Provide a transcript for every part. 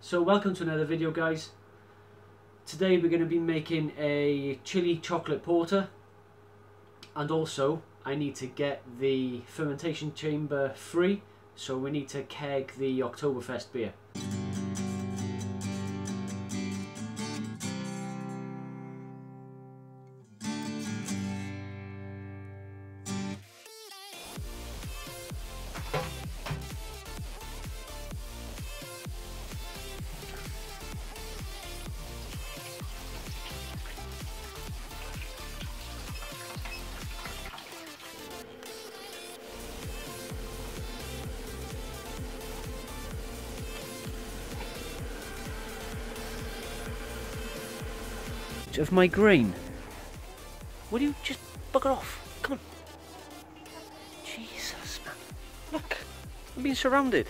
So welcome to another video, guys. Today we're going to be making a chili chocolate porter, and also I need to get the fermentation chamber free, so we need to keg the Oktoberfest beer. Of my grain. Will you just bugger off? Come on. Jesus, man. Look, I'm being surrounded.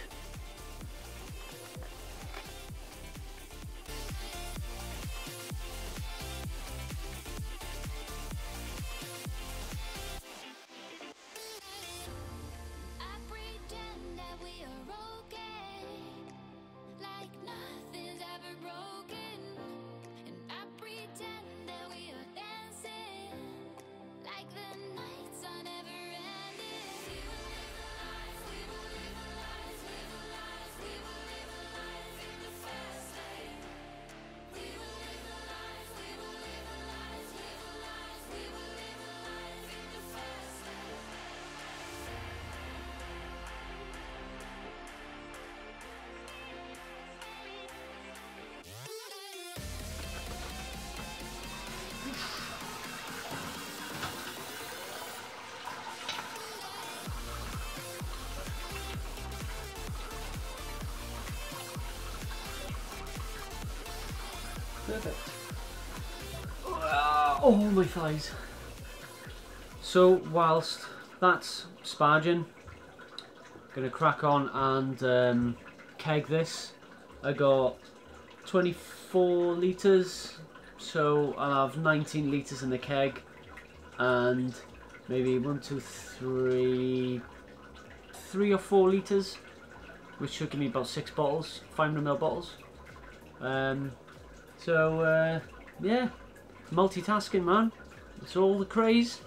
Perfect. Oh, my thighs. So whilst that's sparging, gonna crack on and keg this. I got 24 litres, so I'll have 19 litres in the keg, and maybe 3 or 4 litres, which should give me about 6 bottles, 500ml bottles. Yeah, multitasking, man. It's all the craze.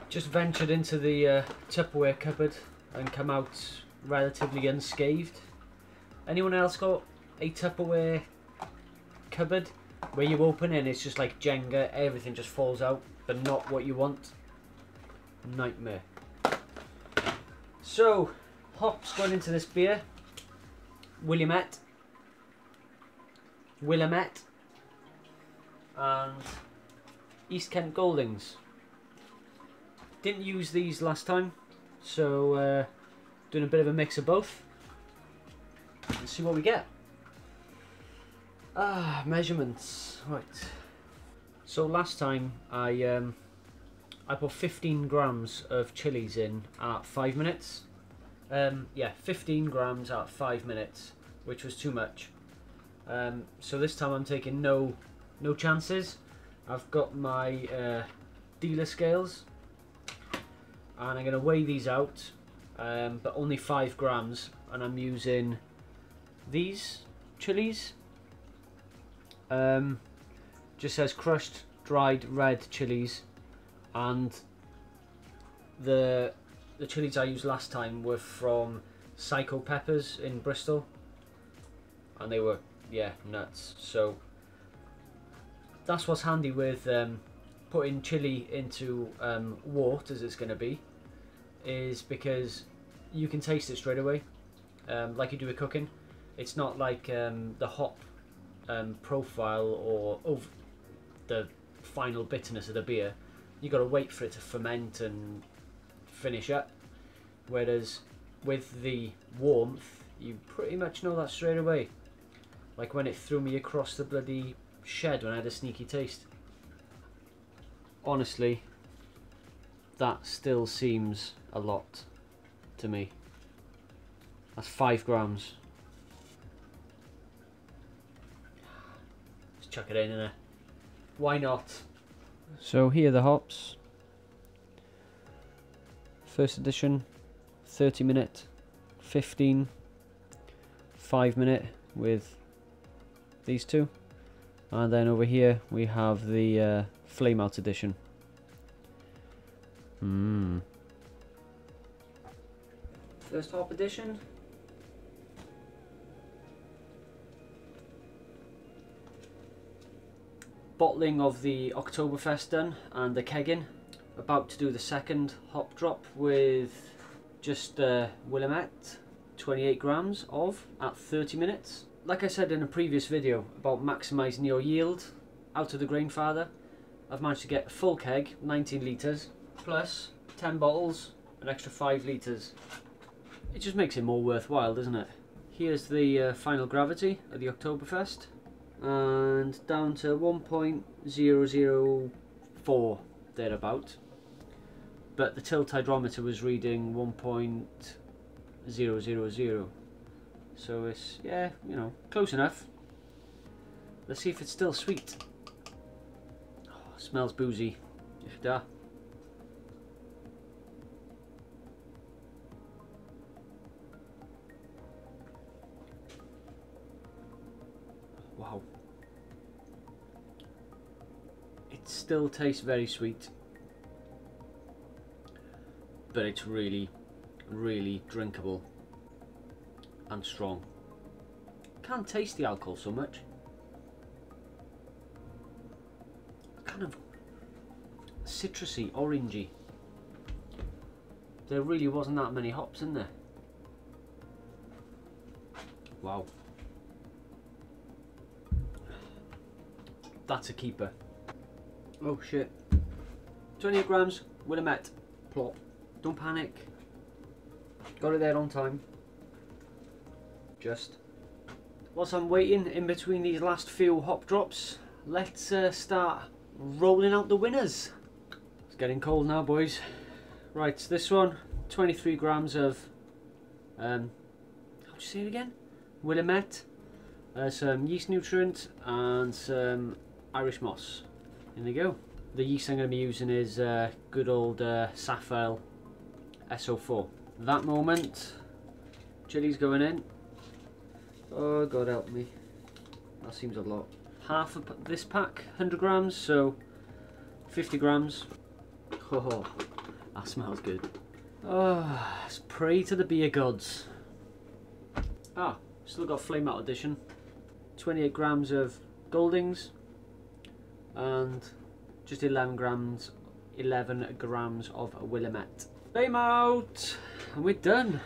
Just ventured into the Tupperware cupboard and come out relatively unscathed. Anyone else got a Tupperware cupboard where you open it and it's just like Jenga, everything just falls out, but not what you want? Nightmare. So, hops going into this beer. Willamette, and East Kent Goldings. Didn't use these last time, so doing a bit of a mix of both. Let's see what we get. Measurements. Right. So last time I put 15 grams of chilies in at 5 minutes. Yeah, 15 grams at 5 minutes, which was too much. So this time I'm taking no chances. I've got my dealer scales, and I'm going to weigh these out, but only 5 grams, and I'm using these chilies. Just says crushed dried red chilies, and the chilies I used last time were from Cacao peppers in Bristol, and they were, yeah, nuts. So that's what's handy with putting chili into wort, as it's going to be, is because you can taste it straight away, like you do with cooking. It's not like the hop profile or the final bitterness of the beer. You got to wait for it to ferment and finish up, whereas with the warmth you pretty much know that straight away. Like when it threw me across the bloody shed when I had a sneaky taste. Honestly, that still seems a lot to me. That's 5 grams. Just chuck it in there. Why not? So here are the hops. First edition, 30 minute, 15, 5-minute with these two. And then over here we have the flame out edition. First hop edition. Bottling of the Oktoberfest done and the kegging. About to do the second hop drop with just Willamette, 28 grams of at 30 minutes. Like I said in a previous video about maximising your yield out of the Grainfather, I've managed to get a full keg, 19 litres, plus 10 bottles, an extra 5 litres. It just makes it more worthwhile, doesn't it? Here's the final gravity of the Oktoberfest, and down to 1.004 thereabout. But the tilt hydrometer was reading 1.000. So it's, yeah, you know, close enough. Let's see if it's still sweet. Oh, smells boozy. Da. Wow. It still tastes very sweet, but it's really, really drinkable and strong. Can't taste the alcohol so much. Kind of citrusy, orangey. There really wasn't that many hops in there. Wow. That's a keeper. Oh shit. 28 grams, Willamette. Plop. Don't panic. Got it there on time. Just. Whilst I'm waiting in between these last few hop drops, let's start rolling out the winners. It's getting cold now, boys. Right, this one, 23 grams of, how'd you say it again? Willamette, some yeast nutrient, and some Irish moss. In they go. The yeast I'm going to be using is good old SafAle SO4. That moment, chili's going in. Oh, God help me. That seems a lot. Half of this pack, 100 grams, so 50 grams. Oh, that smells good. Oh, let's pray to the beer gods. Ah, still got flame out edition. 28 grams of Goldings and just 11 grams of Willamette. Flame out, and we're done.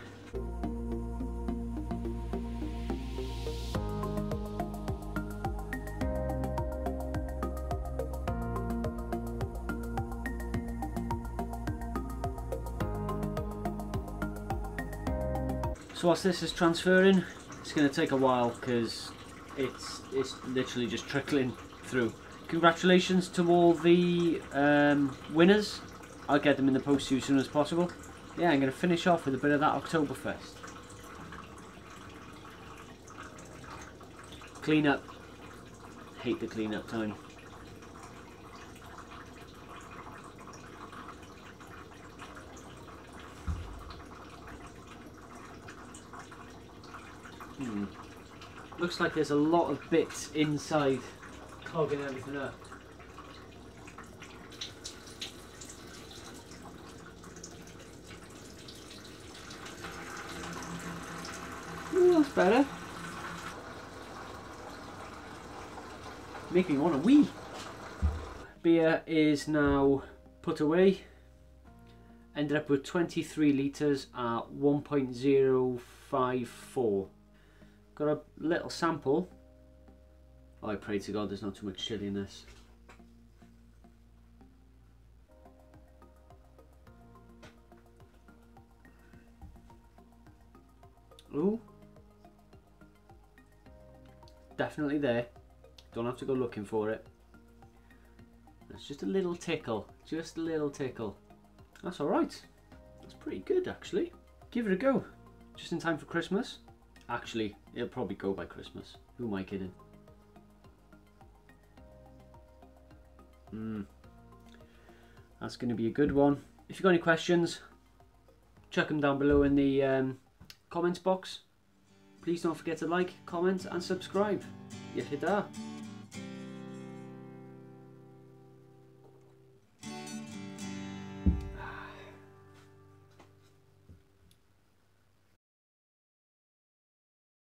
So whilst this is transferring, it's going to take a while because it's literally just trickling through. Congratulations to all the winners. I'll get them in the post to you as soon as possible. Yeah, I'm going to finish off with a bit of that Oktoberfest. Clean up. Hate the clean up time. Looks like there's a lot of bits inside clogging everything up. Ooh, that's better. Make me want a wee. Beer is now put away. Ended up with 23 litres at 1.054. Got a little sample. Oh, I pray to God there's not too much chili in this. Ooh. Definitely there. Don't have to go looking for it. It's just a little tickle. Just a little tickle. That's alright. That's pretty good actually. Give it a go. Just in time for Christmas. Actually, it'll probably go by Christmas. Who am I kidding? That's going to be a good one. If you've got any questions, chuck them down below in the comments box. Please don't forget to like, comment and subscribe. Iechyd da!